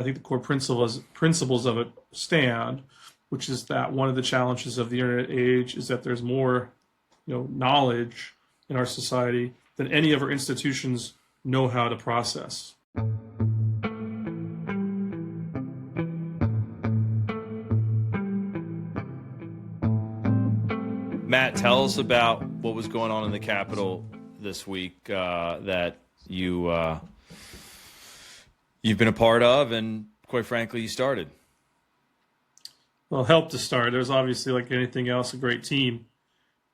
I think the core principles of it stand, which is that one of the challenges of the internet age is that there's more, knowledge in our society than any of our institutions know how to process. Matt, tell us about what was going on in the Capitol this week that you've been a part of, and quite frankly, you started. Well, helped to start. There's obviously, like anything else, a great team.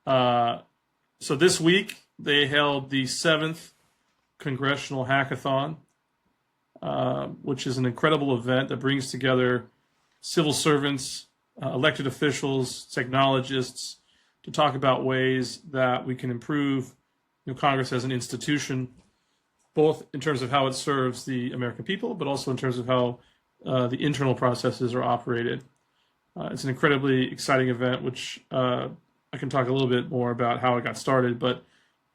So this week they held the 7th Congressional Hackathon, which is an incredible event that brings together civil servants, elected officials, technologists, to talk about ways that we can improve Congress as an institution, both in terms of how it serves the American people, but also in terms of how the internal processes are operated. It's an incredibly exciting event, which I can talk a little bit more about how it got started. But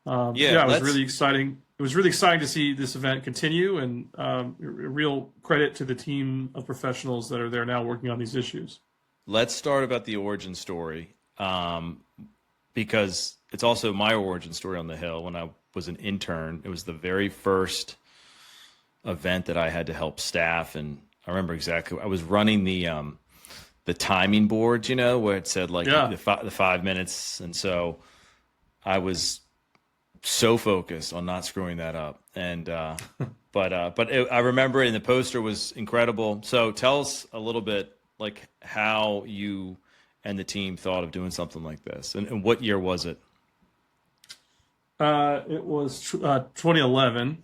it was really exciting. It was really exciting to see this event continue, and a real credit to the team of professionals that are there now working on these issues. Let's start about the origin story, because it's also my origin story on the Hill. When I was an intern, it was the very first event that I had to help staff, and I remember exactly. I was running the timing board, where it said the 5 minutes, and so I was so focused on not screwing that up. And I remember it, and the poster was incredible. So tell us a little bit like how you and the team thought of doing something like this, and what year was it? It was 2011,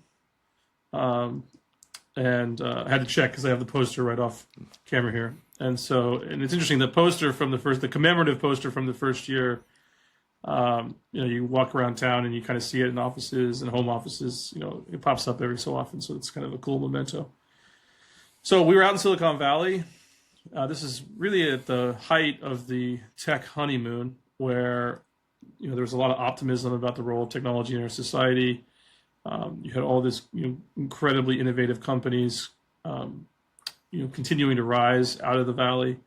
and I had to check because I have the poster right off camera here. And it's interesting, the commemorative poster from the first year, you walk around town and you kind of see it in offices and home offices, it pops up every so often. So it's kind of a cool memento. So we were out in Silicon Valley. This is really at the height of the tech honeymoon, where, there was a lot of optimism about the role of technology in our society. You had all this, incredibly innovative companies, continuing to rise out of the valley.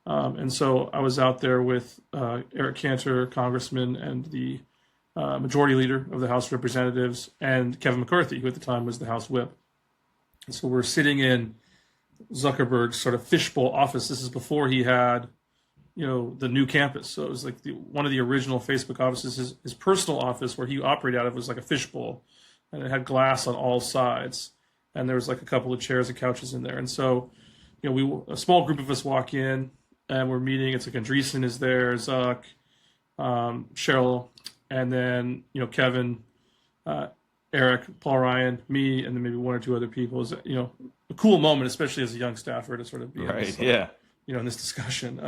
And so I was out there with Eric Cantor, congressman, and the majority leader of the House of Representatives, and Kevin McCarthy, who at the time was the House whip. And so we're sitting in Zuckerberg's sort of fishbowl office. This is before he had, the new campus. So it was like one of the original Facebook offices. His personal office, where he operated out of, was like a fishbowl, and it had glass on all sides. And there was like a couple of chairs and couches in there. And so, a small group of us walk in, and we're meeting. It's like Andreessen is there, Zuck, Cheryl, and then, Kevin, Eric, Paul Ryan, me, and then maybe one or two other people. Is a cool moment, especially as a young staffer, to sort of be right, in this discussion.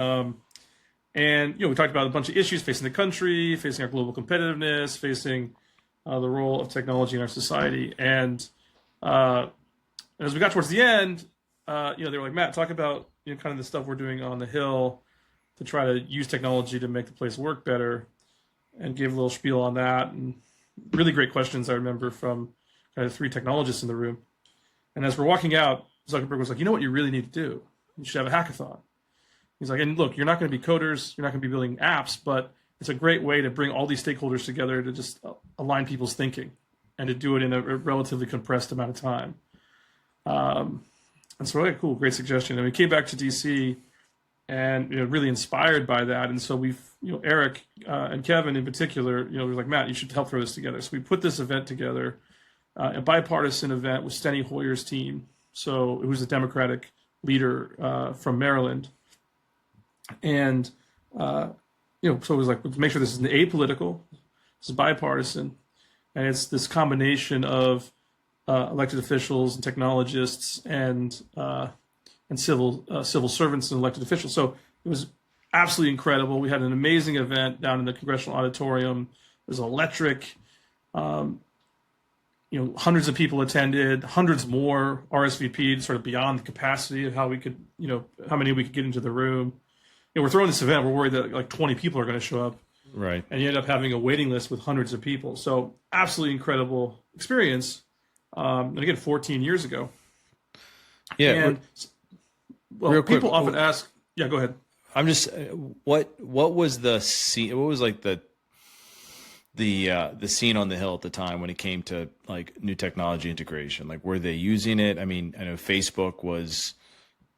And we talked about a bunch of issues facing the country, facing our global competitiveness, facing the role of technology in our society. And as we got towards the end, they were like, Matt, talk about kind of the stuff we're doing on the Hill to try to use technology to make the place work better, and gave a little spiel on that. And really great questions, I remember, from kind of 3 technologists in the room. And as we're walking out, Zuckerberg was like, what you really need to do? You should have a hackathon. He's like, and look, you're not going to be coders, you're not going to be building apps, but it's a great way to bring all these stakeholders together to just align people's thinking, and to do it in a relatively compressed amount of time. And so, okay, cool, great suggestion. And we came back to DC, and really inspired by that. And so we've, Eric and Kevin in particular, we were like, Matt, you should help throw this together. So we put this event together, a bipartisan event with Steny Hoyer's team. So it was a Democratic leader from Maryland. And, so it was like, let's make sure this is apolitical, this is bipartisan, and it's this combination of elected officials and technologists and civil servants and elected officials. So it was absolutely incredible. We had an amazing event down in the Congressional Auditorium. It was electric. Hundreds of people attended, hundreds more RSVP'd, sort of beyond the capacity of how we could, how many we could get into the room. We're throwing this event, we're worried that like 20 people are going to show up. Right. And you end up having a waiting list with hundreds of people. So absolutely incredible experience. And again, 14 years ago. Yeah. And well, Real quick, people often ask, yeah, go ahead. I'm just what was the scene? What was like the scene on the Hill at the time when it came to like new technology integration? Like, were they using it? I mean, I know Facebook was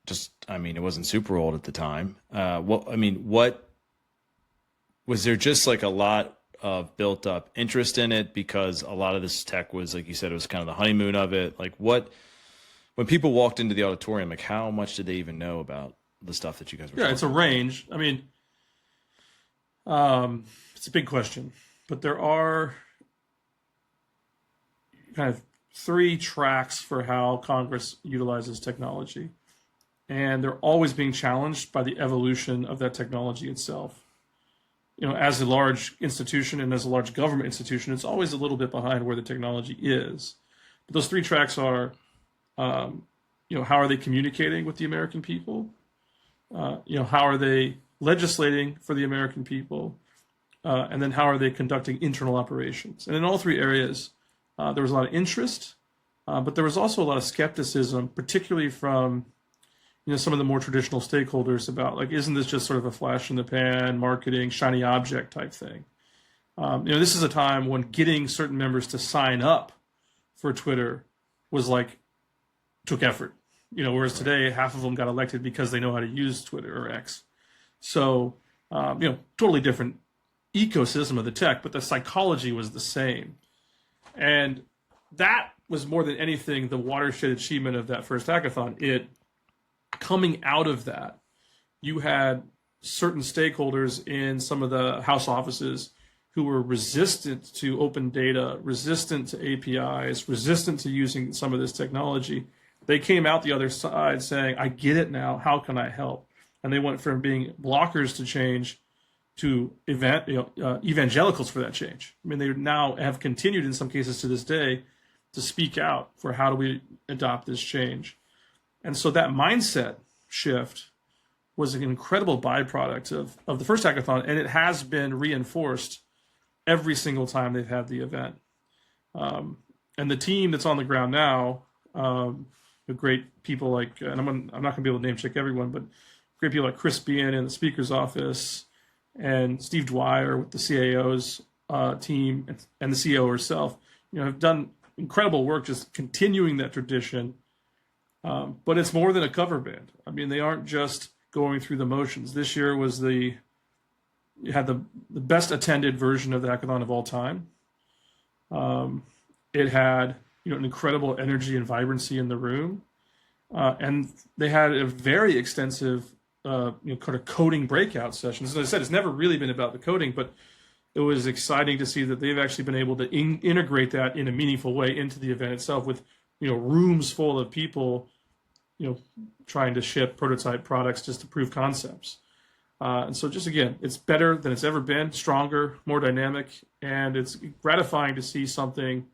just, I mean, it wasn't super old at the time. What was there just like a lot of built up interest in it because a lot of this tech was, like you said, it was kind of the honeymoon of it. Like when people walked into the auditorium, like how much did they even know about the stuff that you guys were Yeah, it's a range. I mean, it's a big question, but there are kind of three tracks for how Congress utilizes technology. And they're always being challenged by the evolution of that technology itself. As a large institution and as a large government institution, it's always a little bit behind where the technology is. But those three tracks are, how are they communicating with the American people? How are they legislating for the American people? And then how are they conducting internal operations? And in all three areas, there was a lot of interest, but there was also a lot of skepticism, particularly from some of the more traditional stakeholders about, like, isn't this just sort of a flash in the pan, marketing, shiny object type thing? This is a time when getting certain members to sign up for Twitter was like, took effort. Whereas today, half of them got elected because they know how to use Twitter or X. So, totally different ecosystem of the tech, but the psychology was the same. And that was more than anything the watershed achievement of that first hackathon. Coming out of that, you had certain stakeholders in some of the House offices who were resistant to open data, resistant to APIs, resistant to using some of this technology. They came out the other side saying, I get it now, how can I help? And they went from being blockers to change to evangelicals for that change. I mean, they now have continued in some cases to this day to speak out for how do we adopt this change. And so that mindset shift was an incredible byproduct of the first hackathon, and it has been reinforced every single time they've had the event. And the team that's on the ground now, great people like, and I'm not going to be able to name check everyone, but great people like Chris Bean in the speaker's office and Steve Dwyer with the CAO's team and the CEO herself, have done incredible work just continuing that tradition. But it's more than a cover band. I mean, they aren't just going through the motions. This year was you had the best attended version of the hackathon of all time. It had an incredible energy and vibrancy in the room, and they had a very extensive kind of coding breakout sessions. As I said, it's never really been about the coding, but it was exciting to see that they've actually been able to integrate that in a meaningful way into the event itself, with rooms full of people trying to ship prototype products just to prove concepts. And so just again, it's better than it's ever been, stronger, more dynamic, and it's gratifying to see something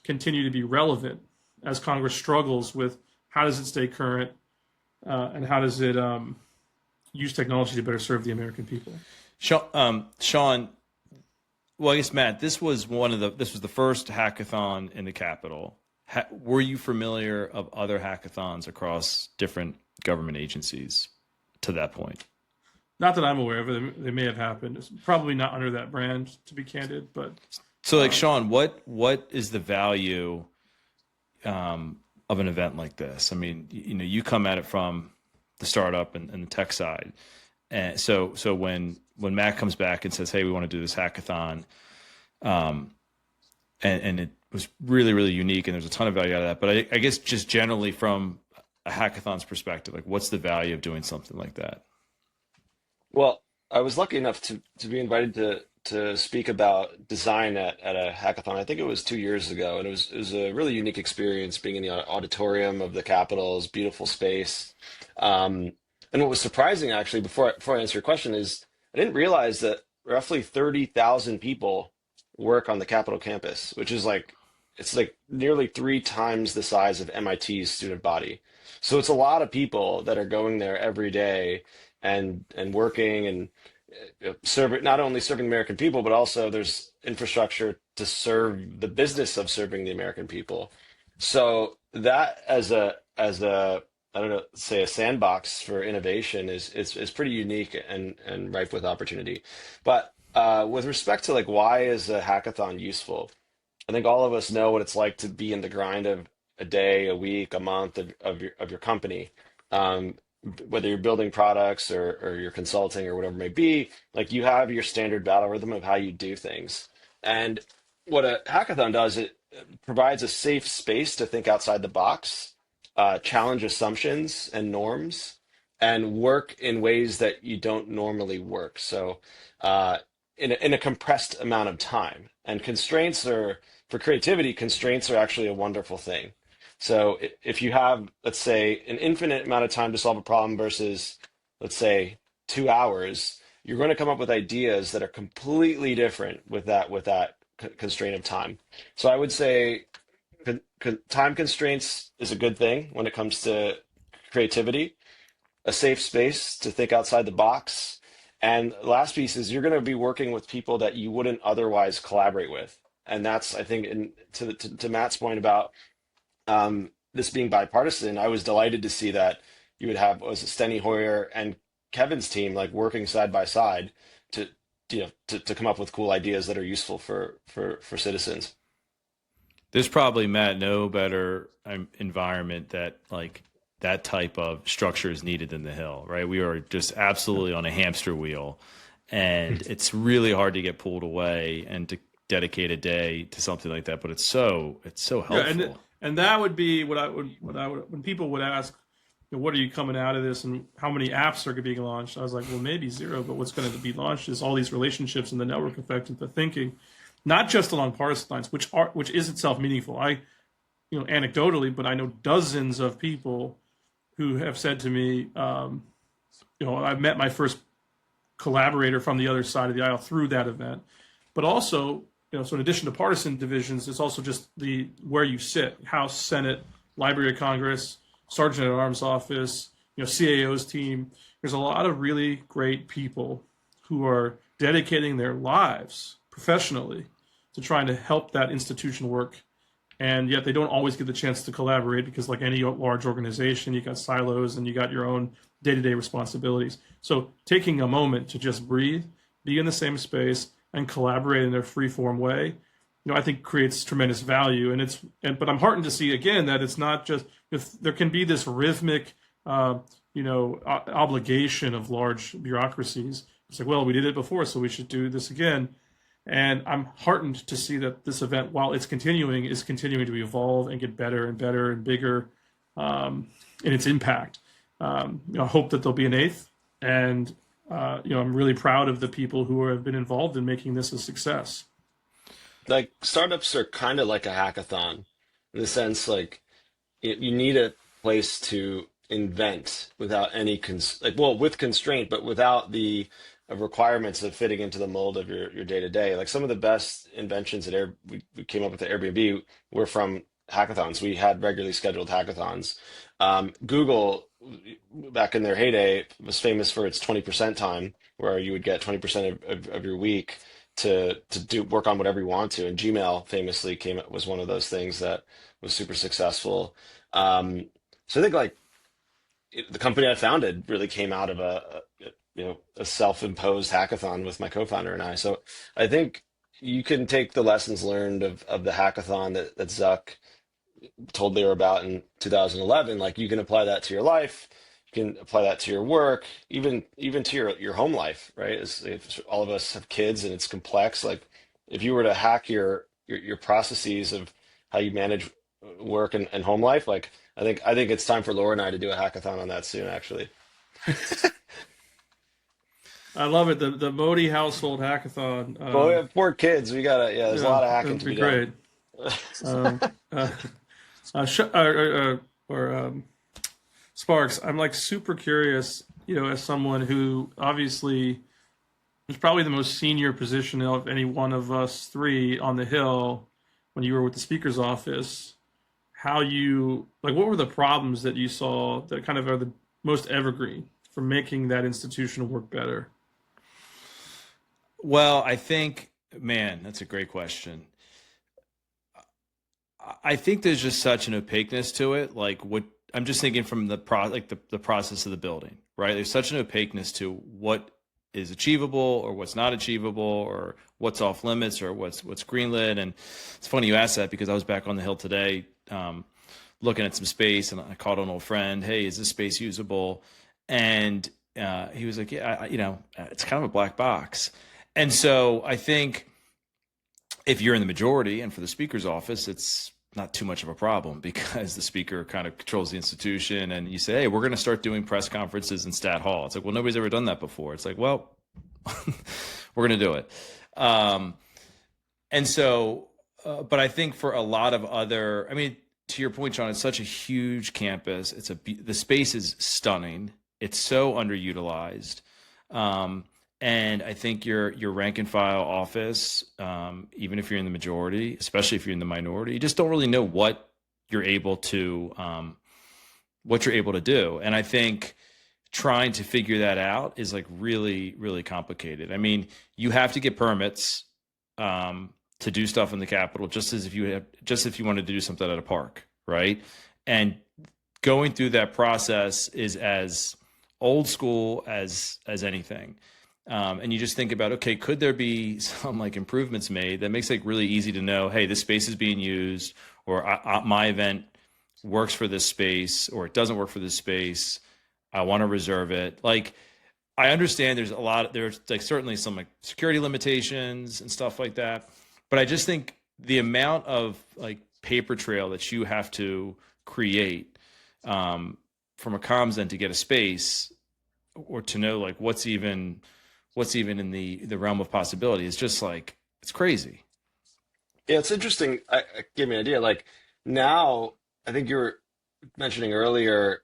continue to be relevant as Congress struggles with how does it stay current and how does it use technology to better serve the American people. Sean, well, I guess Matt, this was the first hackathon in the Capitol. Were you familiar of other hackathons across different government agencies to that point? Not that I'm aware of. They may have happened. It's probably not under that brand, to be candid. But so, like, Sean, what is the value of an event like this? I mean, you come at it from the startup and the tech side, and so when Matt comes back and says, "Hey, we want to do this hackathon," and it was really, really unique, and there's a ton of value out of that. But I guess just generally from a hackathon's perspective, like, what's the value of doing something like that? Well, I was lucky enough to be invited to speak about design at a hackathon. I think it was 2 years ago, and it was a really unique experience being in the auditorium of the Capitol's beautiful space. And what was surprising, actually, before I answer your question, is I didn't realize that roughly 30,000 people work on the Capitol campus, which is it's nearly 3 times the size of MIT's student body. So it's a lot of people that are going there every day and working and serving, not only serving the American people, but also there's infrastructure to serve the business of serving the American people. So that as a I don't know, say a sandbox for innovation is pretty unique and ripe with opportunity. But with respect to like why is a hackathon useful? I think all of us know what it's like to be in the grind of a day, a week, a month of your company. Whether you're building products or you're consulting or whatever it may be, like you have your standard battle rhythm of how you do things. And what a hackathon does, it provides a safe space to think outside the box, challenge assumptions and norms, and work in ways that you don't normally work. So, in a compressed amount of time. And constraints are, for creativity, constraints are actually a wonderful thing. So if you have, let's say, an infinite amount of time to solve a problem versus, let's say, 2 hours, you're going to come up with ideas that are completely different with that constraint of time. So I would say time constraints is a good thing when it comes to creativity, a safe space to think outside the box. And the last piece is you're going to be working with people that you wouldn't otherwise collaborate with. And that's, I think, to Matt's point about this being bipartisan, I was delighted to see that you would have was it Steny Hoyer and Kevin's team like working side by side to to come up with cool ideas that are useful for citizens. There's probably, Matt, no better environment that like that type of structure is needed than the Hill, right? We are just absolutely on a hamster wheel, and it's really hard to get pulled away and to dedicate a day to something like that. But it's so helpful. Yeah, and that would be what I would when people would ask, what are you coming out of this and how many apps are being launched? I was like, well, maybe zero, but what's going to be launched is all these relationships and the network effect and the thinking, not just along partisan lines, which is itself meaningful. Anecdotally, but I know dozens of people who have said to me, I've met my first collaborator from the other side of the aisle through that event, but also, so in addition to partisan divisions, it's also just where you sit, House, Senate, Library of Congress, Sergeant at Arms office, CAO's team. There's a lot of really great people who are dedicating their lives professionally to trying to help that institution work. And yet they don't always get the chance to collaborate because like any large organization, you got silos and you got your own day-to-day responsibilities. So taking a moment to just breathe, be in the same space, and collaborate in a free-form way, I think creates tremendous value. But I'm heartened to see again that it's not just if there can be this rhythmic, obligation of large bureaucracies. It's like, well, we did it before, so we should do this again. And I'm heartened to see that this event, while it's continuing, is continuing to evolve and get better and better and bigger in its impact. I hope that there'll be an eighth, and I'm really proud of the people who have been involved in making this a success. Like startups are kind of like a hackathon in the sense like you need a place to invent without any with constraint, but without the requirements of fitting into the mold of your day to day. Like some of the best inventions that we came up with at Airbnb were from hackathons. We had regularly scheduled hackathons. Google, back in their heyday, was famous for its 20% time, where you would get 20% of your week to work on whatever you want to. And Gmail famously was one of those things that was super successful. So I think like the company I founded really came out of a self-imposed hackathon with my co-founder and I. So I think you can take the lessons learned of the hackathon that Zuck told Lira about in 2011. Like you can apply that to your life, you can apply that to your work, even to your home life, right? If all of us have kids and it's complex, like if you were to hack your processes of how you manage work and home life, like I think it's time for Laura and I to do a hackathon on that soon, actually. I love it. The Modi household hackathon. Well, we have 4 kids. There's a lot of hacking to be great. Done. Sparks, I'm like super curious, as someone who obviously was probably the most senior position of any one of us three on the Hill when you were with the Speaker's office, what were the problems that you saw that kind of are the most evergreen for making that institution work better? Well, I think, man, that's a great question. I think there's just such an opaqueness to it. Like what I'm just thinking from the the process of the building, right? There's such an opaqueness to what is achievable or what's not achievable or what's off limits or what's greenlit. And it's funny you asked that because I was back on the Hill today, looking at some space, and I called an old friend. Hey, is this space usable? And he was like, yeah, it's kind of a black box. And so I think if you're in the majority, and for the speaker's office, it's not too much of a problem because the speaker kind of controls the institution, and you say, hey, we're going to start doing press conferences in Stat Hall. It's like, well, nobody's ever done that before. It's like, well, we're going to do it. And so, but I think for a lot of other, I mean, to your point, John, it's such a huge campus. The space is stunning. It's so underutilized. And I think your rank and file office, even if you're in the majority, especially if you're in the minority, you just don't really know what you're able to do. And I think trying to figure that out is like really, really complicated. I mean, you have to get permits to do stuff in the Capitol, just if you wanted to do something at a park, right? And going through that process is as old school as anything. And you just think about, okay, could there be some like improvements made that makes it really easy to know, hey, this space is being used, or my event works for this space, or it doesn't work for this space. I want to reserve it. Like, I understand there's like certainly some like security limitations and stuff like that, but I just think the amount of like paper trail that you have to create from a comms end to get a space, or to know like what's even in the realm of possibility is just like, it's crazy. Yeah, it's interesting. I gave me an idea. Like now, I think you were mentioning earlier,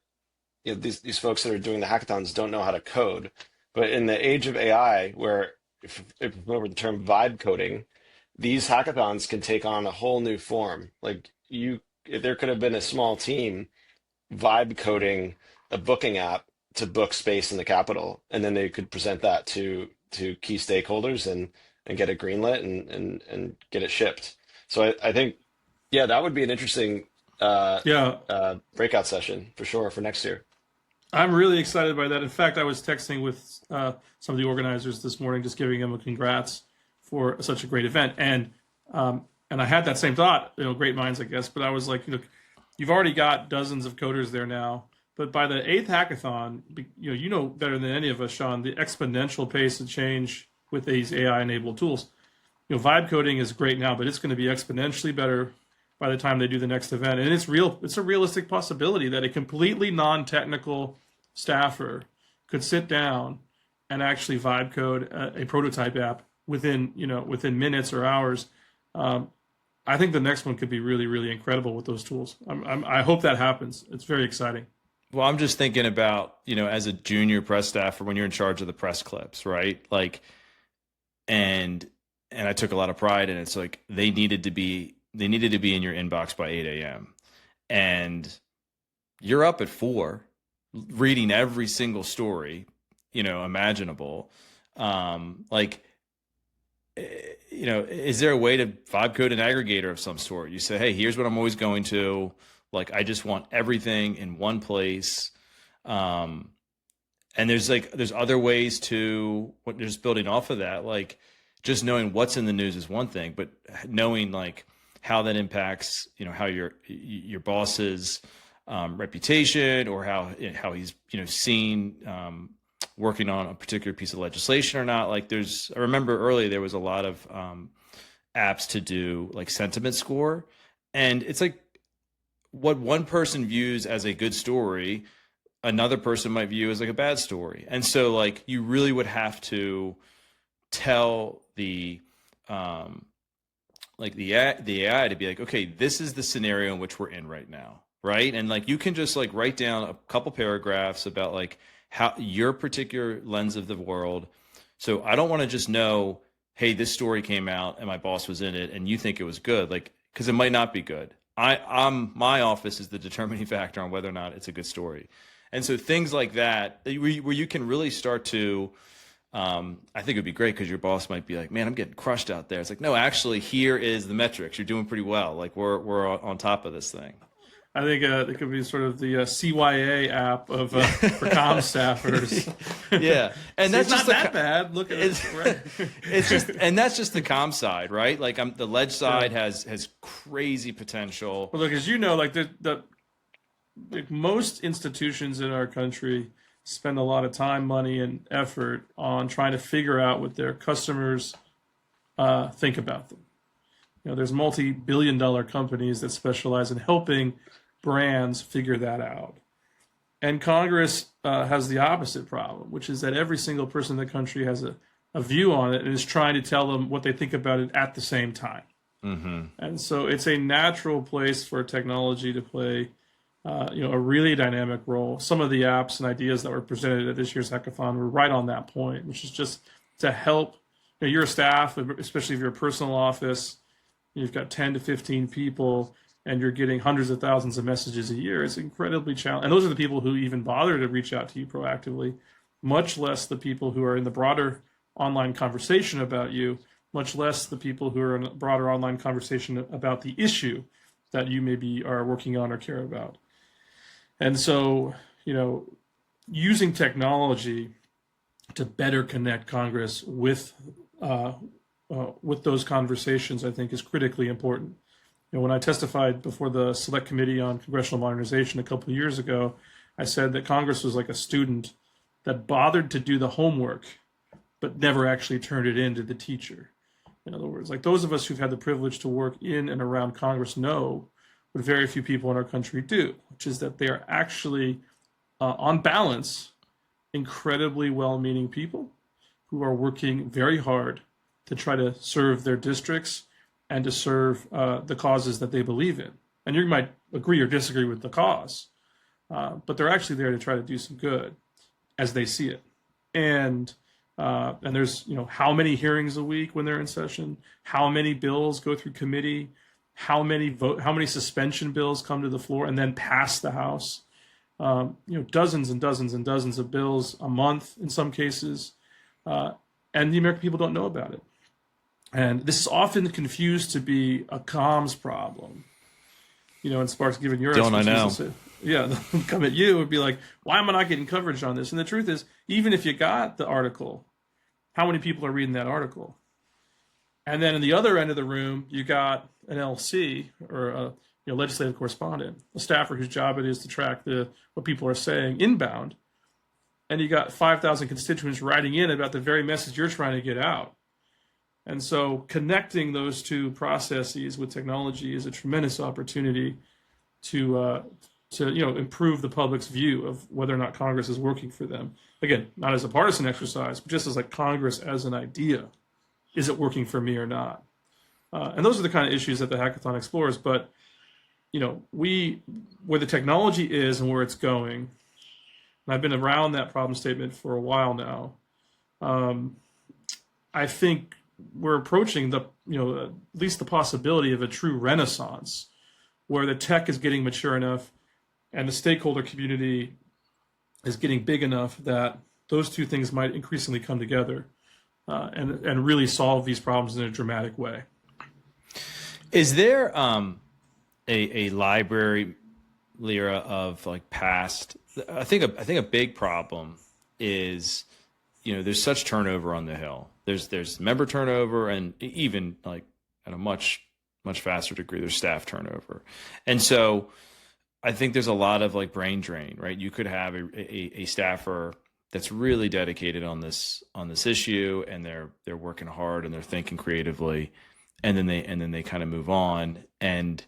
these folks that are doing the hackathons don't know how to code. But in the age of AI, where if you remember the term vibe coding, these hackathons can take on a whole new form. Like there could have been a small team vibe coding a booking app to book space in the Capitol, and then they could present that to key stakeholders and get it greenlit and get it shipped. So I think, yeah, that would be an interesting breakout session for sure for next year. I'm really excited by that. In fact, I was texting with some of the organizers this morning, just giving them a congrats for such a great event. And I had that same thought, great minds, I guess. But I was like, you've already got dozens of coders there now. But by the 8th hackathon, you know better than any of us, Sean, the exponential pace of change with these AI-enabled tools. Vibe coding is great now, but it's going to be exponentially better by the time they do the next event. And it's a realistic possibility that a completely non-technical staffer could sit down and actually vibe code a prototype app within minutes or hours. I think the next one could be really, really incredible with those tools. I hope that happens. It's very exciting. Well, I'm just thinking about, as a junior press staffer, when you're in charge of the press clips, right? Like, and I took a lot of pride in it. It's like they needed to be in your inbox by 8 a.m. And you're up at 4 reading every single story, imaginable. Is there a way to vibe code an aggregator of some sort? You say, hey, here's what I'm always going to. Like, I just want everything in one place. And there's other ways to just building off of that. Like, just knowing what's in the news is one thing, but knowing like how that impacts, how your boss's reputation, or how he's, seen working on a particular piece of legislation or not. Like I remember earlier there was a lot of apps to do like sentiment score, and it's like, what one person views as a good story, another person might view as like a bad story. And so like you really would have to tell the AI to be like, okay, this is the scenario in which we're in right now, right? And like you can just like write down a couple paragraphs about like how your particular lens of the world. So I don't want to just know, hey, this story came out and my boss was in it and you think it was good, like, because it might not be good. My office is the determining factor on whether or not it's a good story. And so things like that, where you can really start to, I think it would be great because your boss might be like, man, I'm getting crushed out there. It's like, no, actually, here is the metrics. You're doing pretty well. Like we're on top of this thing. I think it could be sort of the CYA app of for comm staffers. Yeah, and See, that's it's just not that bad. Look at it. Right. it's just, and that's just the comm side, right? Like the ledge side has crazy potential. Well, look, as you know, like like most institutions in our country spend a lot of time, money, and effort on trying to figure out what their customers think about them. There's multi-billion-dollar companies that specialize in helping brands figure that out. And Congress has the opposite problem, which is that every single person in the country has a view on it and is trying to tell them what they think about it at the same time. Mm-hmm. And so it's a natural place for technology to play a really dynamic role. Some of the apps and ideas that were presented at this year's hackathon were right on that point, which is just to help your staff, especially if you're a personal office, you've got 10 to 15 people, and you're getting hundreds of thousands of messages a year. It's incredibly challenging. And those are the people who even bother to reach out to you proactively, much less the people who are in the broader online conversation about you, much less the people who are in a broader online conversation about the issue that you maybe are working on or care about. And so, using technology to better connect Congress with those conversations, I think, is critically important. When I testified before the Select Committee on Congressional Modernization a couple of years ago, I said that Congress was like a student that bothered to do the homework, but never actually turned it in to the teacher. In other words, like those of us who've had the privilege to work in and around Congress know what very few people in our country do, which is that they are actually, on balance, incredibly well-meaning people who are working very hard to try to serve their districts and to serve the causes that they believe in. And you might agree or disagree with the cause, but they're actually there to try to do some good as they see it. And there's how many hearings a week when they're in session, how many bills go through committee, how many suspension bills come to the floor and then pass the House. Dozens and dozens and dozens of bills a month in some cases, and the American people don't know about it. And this is often confused to be a comms problem. And Sparks, given your expertise, I know. They'll come at you and be like, why am I not getting coverage on this? And the truth is, even if you got the article, how many people are reading that article? And then in the other end of the room, you got an LC or a legislative correspondent, a staffer whose job it is to track what people are saying inbound. And you got 5,000 constituents writing in about the very message you're trying to get out. And so connecting those two processes with technology is a tremendous opportunity to improve the public's view of whether or not Congress is working for them. Again, not as a partisan exercise, but just as like Congress as an idea. Is it working for me or not? And those are the kind of issues that the hackathon explores. But where the technology is and where it's going, and I've been around that problem statement for a while now. I think we're approaching at least the possibility of a true renaissance, where the tech is getting mature enough, and the stakeholder community is getting big enough that those two things might increasingly come together. And really solve these problems in a dramatic way. Is there a library, Lira, of like past? I think a big problem is there's such turnover on the Hill. There's member turnover, and even like at a much faster degree, there's staff turnover, and so I think there's a lot of like brain drain. Right, you could have a staffer that's really dedicated on this issue, and they're working hard and they're thinking creatively, and then they kind of move on. And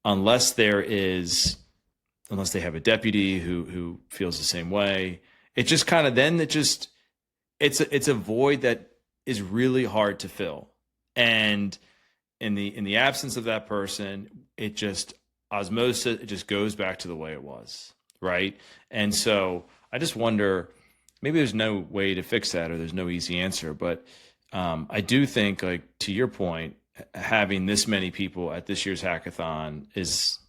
unless they have a deputy who feels the same way, it just kind of it's a void that is really hard to fill. And in the absence of that person, it just osmosis, it just goes back to the way it was, right? And so I just wonder, maybe there's no way to fix that, or there's no easy answer, but I do think, like to your point, having this many people at this year's hackathon is,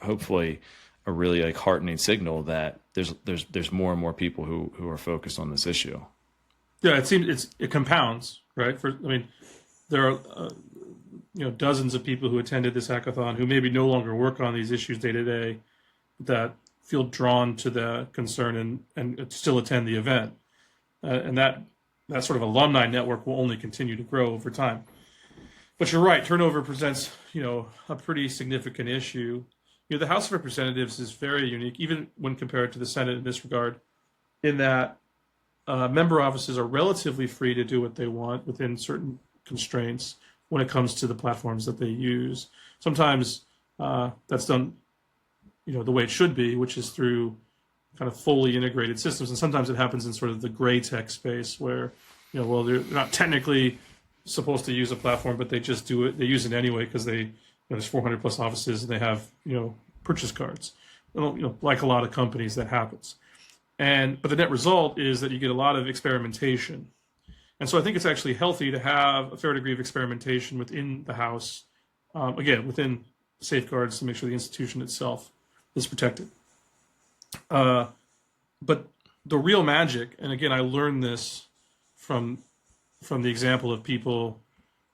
hopefully a really like heartening signal that there's more and more people who are focused on this issue. Yeah, it seems it compounds, right? There are dozens of people who attended this hackathon who maybe no longer work on these issues day to day that feel drawn to the concern and still attend the event. And that sort of alumni network will only continue to grow over time. But you're right, turnover presents, a pretty significant issue. The House of Representatives is very unique, even when compared to the Senate in this regard, in that member offices are relatively free to do what they want within certain constraints when it comes to the platforms that they use. Sometimes that's done, the way it should be, which is through kind of fully integrated systems. And sometimes it happens in sort of the gray tech space where, they're not technically supposed to use a platform, but they just do it. They use it anyway because there's 400 plus offices and they have, purchase cards. Like a lot of companies, that happens. But the net result is that you get a lot of experimentation. And so I think it's actually healthy to have a fair degree of experimentation within the House, again, within safeguards to make sure the institution itself is protected. But the real magic, and again, I learned this from the example of people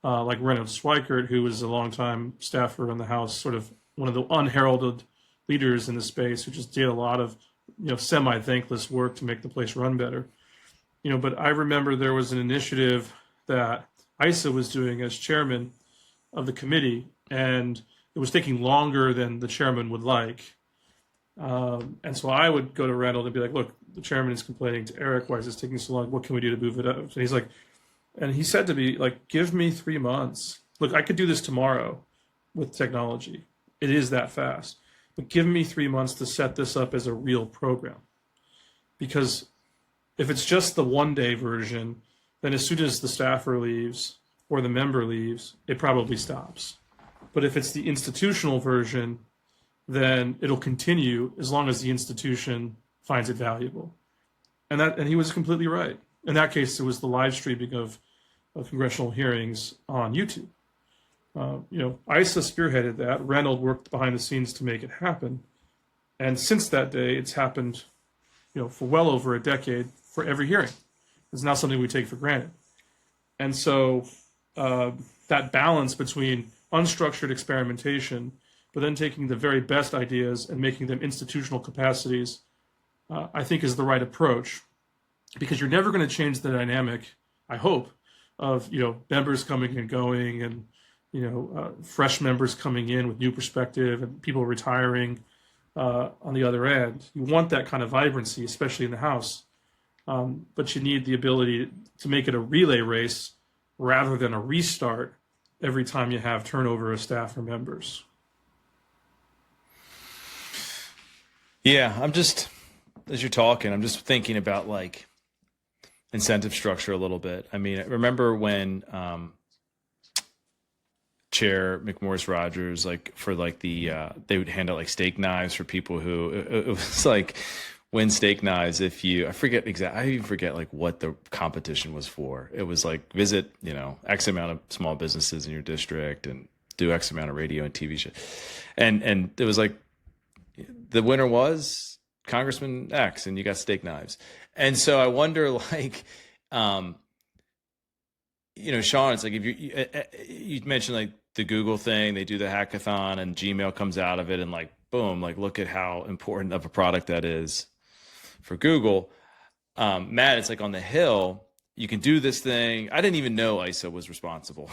like Reynolds Schweikert, who was a longtime staffer in the House, sort of one of the unheralded leaders in the space, who just did a lot of semi-thankless work to make the place run better. But I remember there was an initiative that ISA was doing as chairman of the committee, and it was taking longer than the chairman would like. And so I would go to Reynold and be like, look, the chairman is complaining to Eric, why is this taking so long? What can we do to move it up? And he said to me, give me 3 months. Look, I could do this tomorrow with technology. It is that fast. But give me 3 months to set this up as a real program. Because if it's just the one-day version, then as soon as the staffer leaves or the member leaves, it probably stops. But if it's the institutional version, then it'll continue as long as the institution finds it valuable. And he was completely right. In that case, it was the live streaming of congressional hearings on YouTube. ISA spearheaded that. Reynolds worked behind the scenes to make it happen. And since that day, it's happened, for well over a decade for every hearing. It's not something we take for granted. And so that balance between unstructured experimentation, but then taking the very best ideas and making them institutional capacities, I think is the right approach, because you're never going to change the dynamic, I hope, of members coming and going, and fresh members coming in with new perspective, and people retiring on the other end. You want that kind of vibrancy, especially in the House, but you need the ability to make it a relay race rather than a restart every time you have turnover of staff or members. Yeah, as you're talking, I'm just thinking about incentive structure a little bit. I mean, I remember when Chair McMorris Rogers, they would hand out steak knives for people who, it was win steak knives if you, I even forget what the competition was for. It was visit, X amount of small businesses in your district and do X amount of radio and TV shows. And it was the winner was Congressman X, and you got steak knives. And so I wonder, Sean, it's if you mentioned the Google thing, they do the hackathon and Gmail comes out of it, and boom, look at how important of a product that is for Google. Matt, it's on the Hill, you can do this thing. I didn't even know ISA was responsible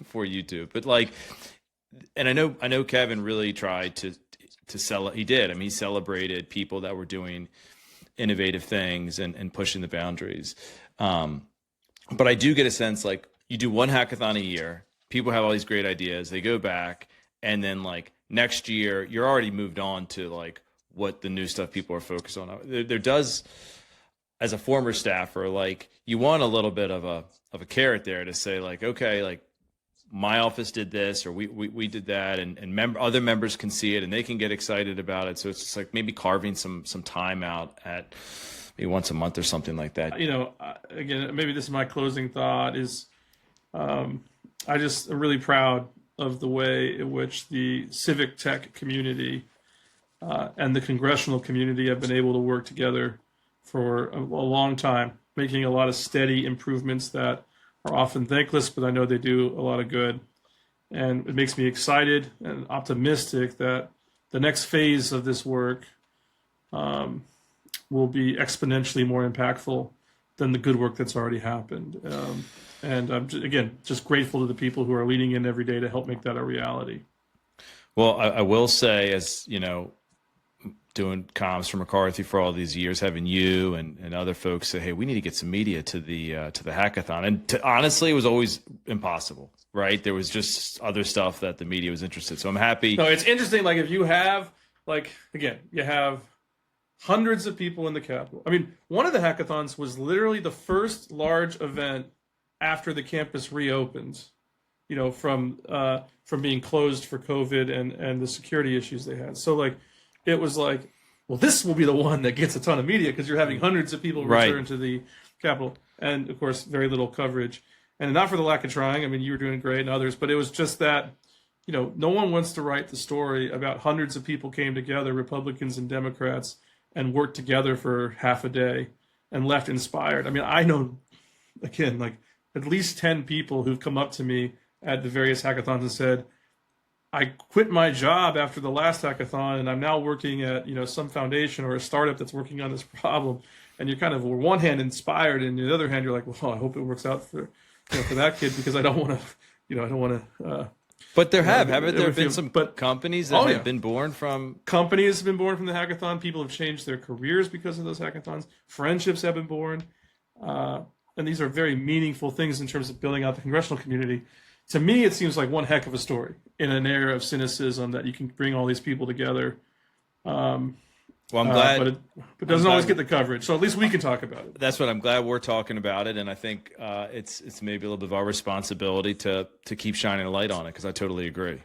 for YouTube, but and I know Kevin really tried to sell it. He did. I mean, he celebrated people that were doing innovative things and pushing the boundaries. But I do get a sense you do one hackathon a year, people have all these great ideas, they go back, and then next year you're already moved on to what the new stuff people are focused on. There does, as a former staffer, you want a little bit of a carrot there to say okay, my office did this, or we did that, and other members can see it and they can get excited about it. So it's just maybe carving some time out at maybe once a month or something like that. Again, maybe this is my closing thought is, I just am really proud of the way in which the civic tech community and the congressional community have been able to work together for a long time, making a lot of steady improvements that are often thankless, but I know they do a lot of good. and it makes me excited and optimistic that the next phase of this work will be exponentially more impactful than the good work that's already happened. And I'm just grateful to the people who are leaning in every day to help make that a reality. Well, I will say, as you know, doing comms for McCarthy for all these years, having you and other folks say, hey, we need to get some media to the hackathon. And honestly, it was always impossible, right? There was just other stuff that the media was interested. So I'm happy. No, it's interesting. Like if you have, you have hundreds of people in the Capitol. I mean, one of the hackathons was literally the first large event after the campus reopened, from being closed for COVID and the security issues they had. So it was like, well, this will be the one that gets a ton of media because you're having hundreds of people return to the Capitol, and of course, very little coverage. And not for the lack of trying. I mean, you were doing great and others, but it was just that, no one wants to write the story about hundreds of people came together, Republicans and Democrats, and worked together for half a day and left inspired. I mean, I know, again, at least 10 people who've come up to me at the various hackathons and said, I quit my job after the last hackathon and I'm now working at, some foundation or a startup that's working on this problem. And you're kind of, on one hand, inspired, and on the other hand, you're like, well, I hope it works out for that kid, because I don't want to, But haven't there been some companies that have been born from... Companies have been born from the hackathon. People have changed their careers because of those hackathons. Friendships have been born. And these are very meaningful things in terms of building out the congressional community. To me, it seems like one heck of a story in an era of cynicism that you can bring all these people together. Well, I'm glad, but it doesn't always get the coverage. So at least we can talk about it. That's what I'm glad we're talking about it, and I think it's maybe a little bit of our responsibility to keep shining a light on it, because I totally agree.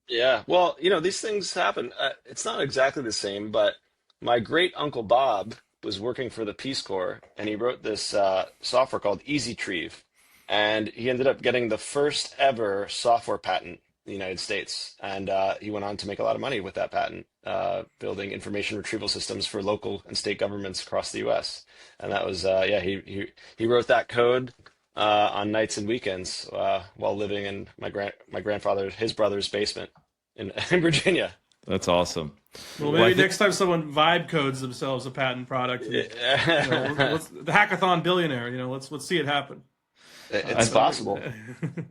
Yeah, well, these things happen. It's not exactly the same, but my great uncle Bob was working for the Peace Corps, and he wrote this software called EasyTreeve, and he ended up getting the first ever software patent in the United States, and he went on to make a lot of money with that patent, building information retrieval systems for local and state governments across the U.S. And that was, he wrote that code on nights and weekends while living in his brother's basement in Virginia. That's awesome. Well, maybe next time someone vibe codes themselves a patent product, the hackathon billionaire, let's see it happen. It's possible.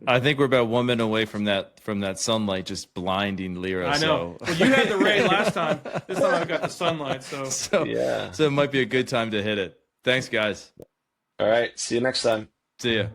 I think we're about 1 minute away from that sunlight just blinding Lira. I know. Well, you had the rain last time. This time I've got the sunlight. So it might be a good time to hit it. Thanks, guys. All right. See you next time. See ya.